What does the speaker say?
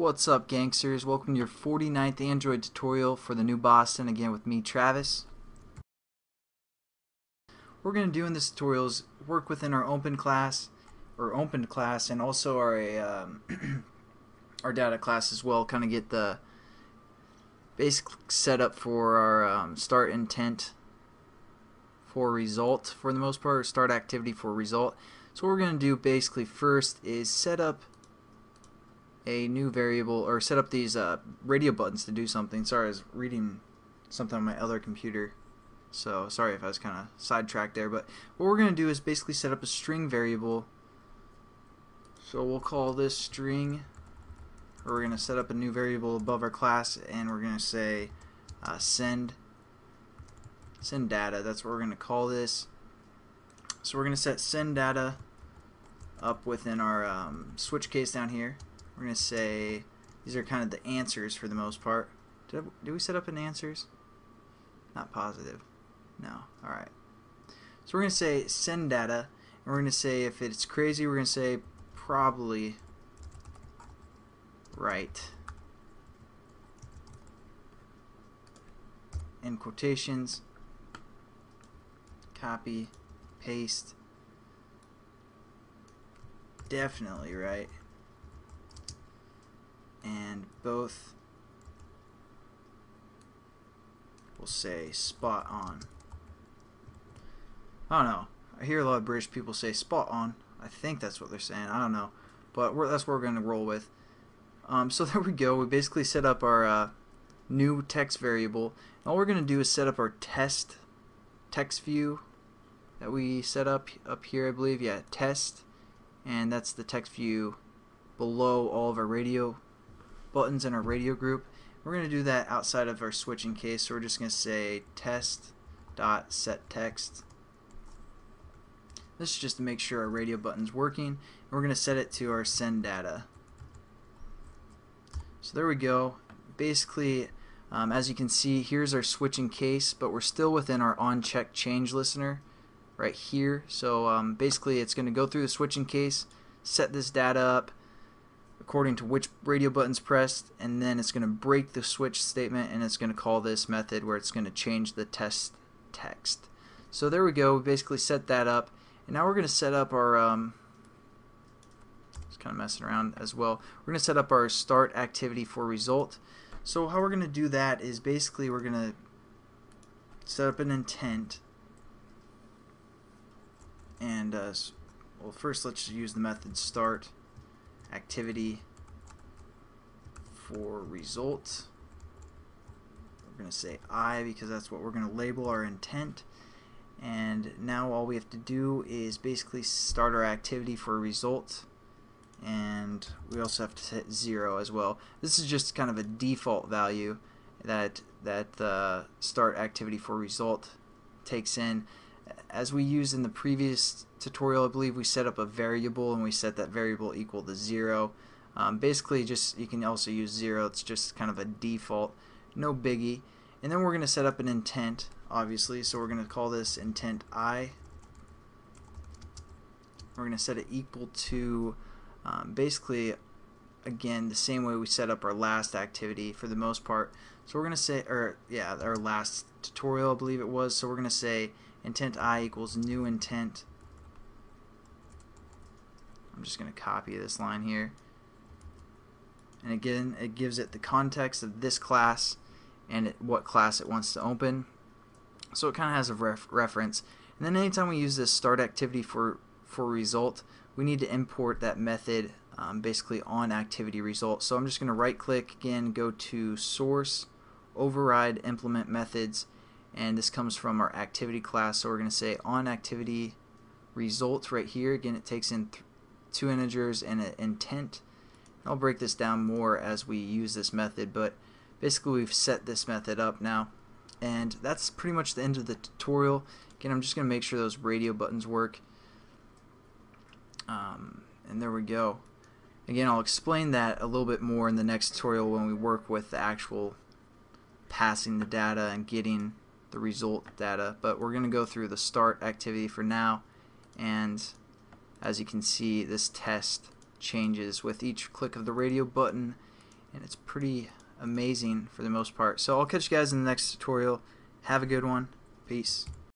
What's up, gangsters? Welcome to your 49th Android tutorial for the new Boston, again with me, Travis. What we're going to do in this tutorial is work within our open class, and also our our data class as well, kind of get the basic setup for our start intent for result, for the most part, or start activity for result. So what we're going to do basically first is set up a new variable, or set up these radio buttons to do something. Sorry, I was reading something on my other computer, so sorry if I was kind of sidetracked there. But what we're going to do is basically set up a string variable. So we'll call this string, or we're going to set up a new variable above our class, and we're going to say send data. That's what we're going to call this. So we're going to set send data up within our switch case down here. We're going to say these are kind of the answers for the most part. Did we set up an answers? Not positive. No. Alright. So we're going to say send data, and we're going to say if it's crazy, we're going to say probably right. In quotations. Copy. Paste. Definitely right. And both will say spot on. I don't know. I hear a lot of British people say spot on. I think that's what they're saying. I don't know. But that's what we're going to roll with. So there we go. We basically set up our new text variable. And all we're going to do is set up our text view that we set up here, I believe. Yeah, test. And that's the text view below all of our radio buttons in our radio group. We're going to do that outside of our switching case, so we're just going to say test.setText. This is just to make sure our radio button's working, and we're going to set it to our send data. So there we go. Basically, as you can see, here's our switching case, but we're still within our on-check change listener right here. So basically it's going to go through the switching case, set this data up according to which radio button's pressed, and then it's going to break the switch statement, and it's going to call this method where it's going to change the test text. So there we go. We basically set that up, and now we're going to set up our just kind of messing around as well. We're going to set up our start activity for result. So how we're going to do that is basically we're going to set up an intent, and well, first let's use the method start activity for result. We're going to say I because that's what we're going to label our intent, and now all we have to do is basically start our activity for result, and we also have to set 0 as well. This is just kind of a default value that the start activity for result takes in. As we used in the previous tutorial, I believe we set up a variable and we set that variable equal to 0. Basically, just you can also use 0. It's just kind of a default, no biggie. And then we're going to set up an intent, obviously. So we're going to call this intent I. We're going to set it equal to basically, again, the same way we set up our last activity for the most part. So we're going to say, or yeah, our last tutorial, I believe it was. So we're going to say intent I equals new intent. I'm just going to copy this line here, and again it gives it the context of this class and what class it wants to open, so it kind of has a reference. And then anytime we use this start activity for result, we need to import that method basically on activity result. So I'm just going to right click again, go to source, override implement methods, and this comes from our activity class. So we're going to say on activity result right here. Again, it takes in 2 integers and an intent. I'll break this down more as we use this method, but basically we've set this method up now, and that's pretty much the end of the tutorial. Again, I'm just going to make sure those radio buttons work, and there we go. Again, I'll explain that a little bit more in the next tutorial when we work with the actual passing the data and getting the result data, but we're going to go through the start activity for now. And as you can see, this test changes with each click of the radio button, and it's pretty amazing for the most part. So I'll catch you guys in the next tutorial. Have a good one. Peace.